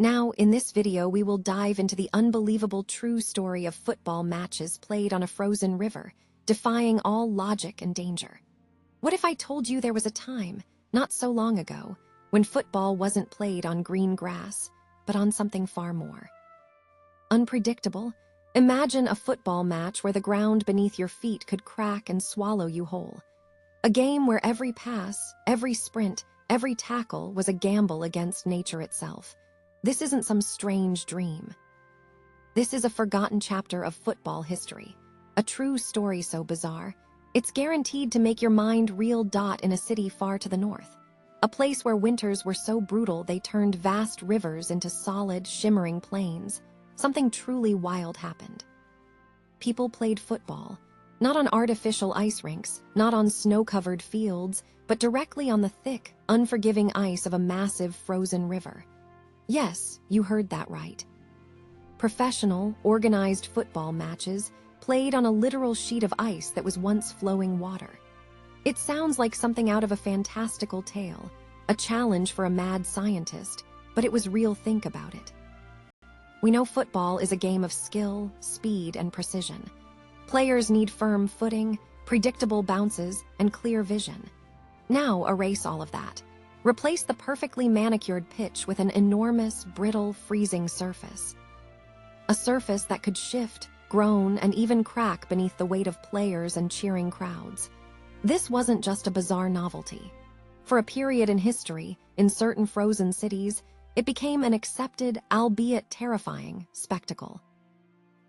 Now, in this video, we will dive into the unbelievable true story of football matches played on a frozen river, defying all logic and danger. What if I told you there was a time, not so long ago, when football wasn't played on green grass, but on something far more unpredictable? Imagine a football match where the ground beneath your feet could crack and swallow you whole. A game where every pass, every sprint, every tackle was a gamble against nature itself. This isn't some strange dream. This is a forgotten chapter of football history, a true story so bizarre, it's guaranteed to make your mind reel. In a city far to the north, a place where winters were so brutal they turned vast rivers into solid, shimmering plains, something truly wild happened. People played football, not on artificial ice rinks, not on snow-covered fields, but directly on the thick, unforgiving ice of a massive frozen river. Yes, you heard that right. Professional, organized football matches played on a literal sheet of ice that was once flowing water. It sounds like something out of a fantastical tale, a challenge for a mad scientist, but it was real. Think about it. We know football is a game of skill, speed, and precision. Players need firm footing, predictable bounces, and clear vision. Now erase all of that. Replace the perfectly manicured pitch with an enormous, brittle, freezing surface. A surface that could shift, groan, and even crack beneath the weight of players and cheering crowds. This wasn't just a bizarre novelty. For a period in history, in certain frozen cities, it became an accepted, albeit terrifying, spectacle.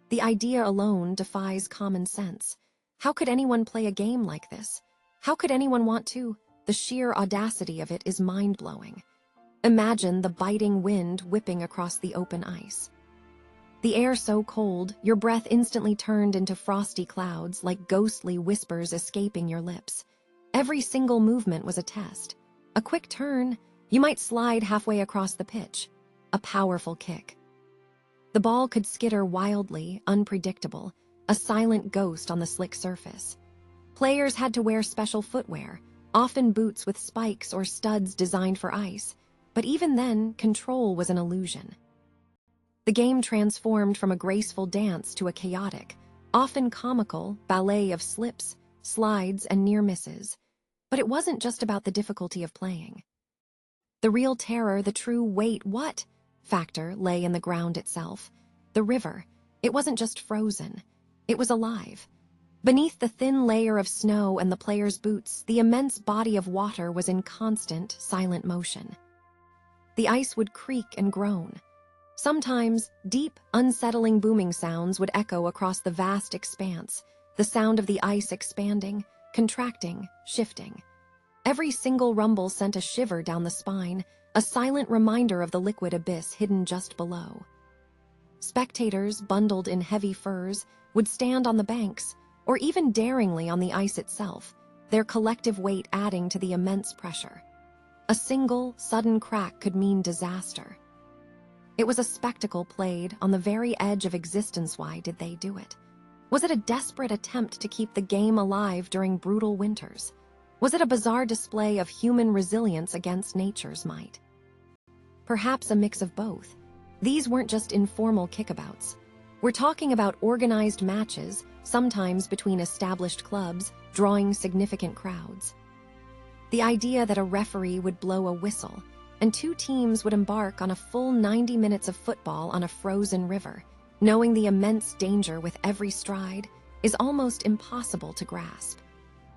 The idea alone defies common sense. How could anyone play a game like this? How could anyone want to? The sheer audacity of it is mind-blowing. Imagine the biting wind whipping across the open ice. The air so cold, your breath instantly turned into frosty clouds like ghostly whispers escaping your lips. Every single movement was a test. A quick turn, you might slide halfway across the pitch. A powerful kick. The ball could skitter wildly, unpredictable, a silent ghost on the slick surface. Players had to wear special footwear, often boots with spikes or studs designed for ice, but even then, control was an illusion. The game transformed from a graceful dance to a chaotic, often comical, ballet of slips, slides, and near misses. But it wasn't just about the difficulty of playing. The real terror, the true "wait, what?" factor lay in the ground itself. The river, it wasn't just frozen, it was alive. Beneath the thin layer of snow and the players' boots, the immense body of water was in constant, silent motion. The ice would creak and groan. Sometimes, deep, unsettling booming sounds would echo across the vast expanse, the sound of the ice expanding, contracting, shifting. Every single rumble sent a shiver down the spine, a silent reminder of the liquid abyss hidden just below. Spectators, bundled in heavy furs, would stand on the banks, or even daringly on the ice itself, their collective weight adding to the immense pressure. A single, sudden crack could mean disaster. It was a spectacle played on the very edge of existence. Why did they do it? Was it a desperate attempt to keep the game alive during brutal winters? Was it a bizarre display of human resilience against nature's might? Perhaps a mix of both. These weren't just informal kickabouts. We're talking about organized matches, sometimes between established clubs, drawing significant crowds. The idea that a referee would blow a whistle and two teams would embark on a full 90 minutes of football on a frozen river, knowing the immense danger with every stride, is almost impossible to grasp.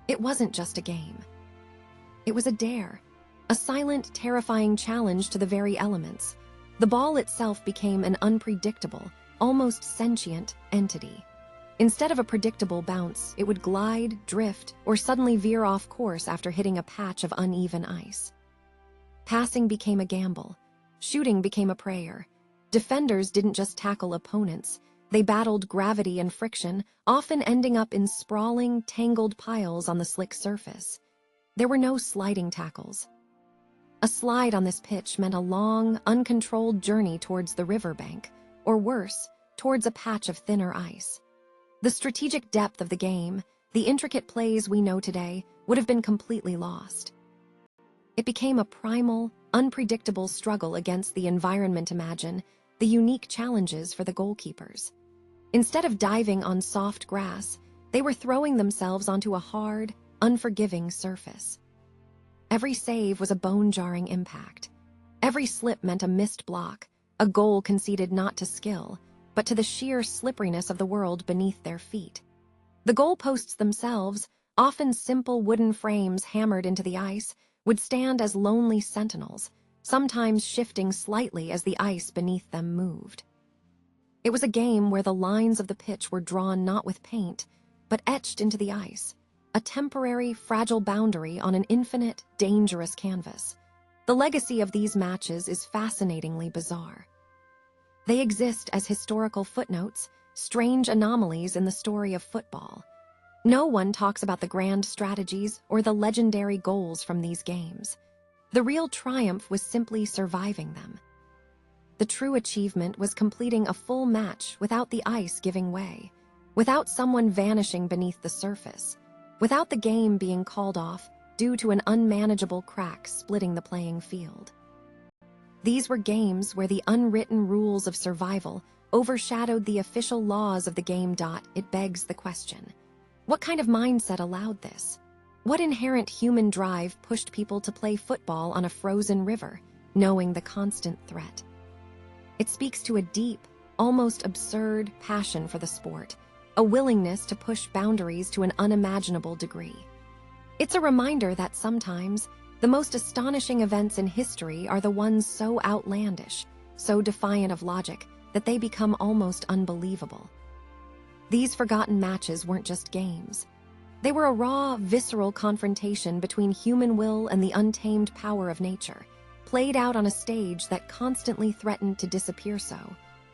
It wasn't just a game. It was a dare, a silent, terrifying challenge to the very elements. The ball itself became an unpredictable, almost sentient entity. Instead of a predictable bounce, it would glide, drift, or suddenly veer off course after hitting a patch of uneven ice. Passing became a gamble. Shooting became a prayer. Defenders didn't just tackle opponents. They battled gravity and friction, often ending up in sprawling, tangled piles on the slick surface. There were no sliding tackles. A slide on this pitch meant a long, uncontrolled journey towards the riverbank, or worse, towards a patch of thinner ice. The strategic depth of the game, the intricate plays we know today, would have been completely lost. It became a primal, unpredictable struggle against the environment. Imagine the unique challenges for the goalkeepers. Instead of diving on soft grass, they were throwing themselves onto a hard, unforgiving surface. Every save was a bone-jarring impact. Every slip meant a missed block, a goal conceded not to skill, but to the sheer slipperiness of the world beneath their feet. The goalposts themselves, often simple wooden frames hammered into the ice, would stand as lonely sentinels, sometimes shifting slightly as the ice beneath them moved. It was a game where the lines of the pitch were drawn not with paint, but etched into the ice, a temporary, fragile boundary on an infinite, dangerous canvas. The legacy of these matches is fascinatingly bizarre. They exist as historical footnotes, strange anomalies in the story of football. No one talks about the grand strategies or the legendary goals from these games. The real triumph was simply surviving them. The true achievement was completing a full match without the ice giving way, without someone vanishing beneath the surface, without the game being called off due to an unmanageable crack splitting the playing field. These were games where the unwritten rules of survival overshadowed the official laws of the game. It begs the question, what kind of mindset allowed this? What inherent human drive pushed people to play football on a frozen river, knowing the constant threat? It speaks to a deep, almost absurd passion for the sport, a willingness to push boundaries to an unimaginable degree. It's a reminder that sometimes the most astonishing events in history are the ones so outlandish, so defiant of logic, that they become almost unbelievable. These forgotten matches weren't just games. They were a raw, visceral confrontation between human will and the untamed power of nature, played out on a stage that constantly threatened to disappear. So,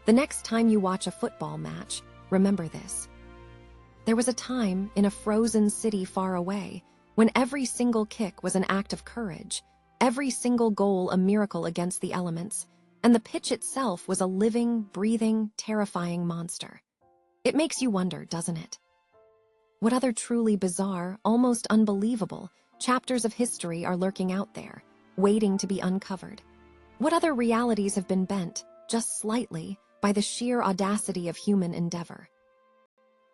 the next time you watch a football match, remember this. There was a time in a frozen city far away when every single kick was an act of courage, every single goal a miracle against the elements, and the pitch itself was a living, breathing, terrifying monster. It makes you wonder, doesn't it? What other truly bizarre, almost unbelievable, chapters of history are lurking out there, waiting to be uncovered? What other realities have been bent, just slightly, by the sheer audacity of human endeavor?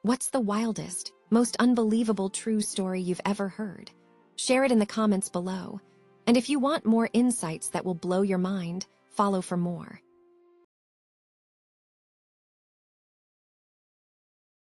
What's the wildest, most unbelievable true story you've ever heard? Share it in the comments below. And if you want more insights that will blow your mind, follow for more.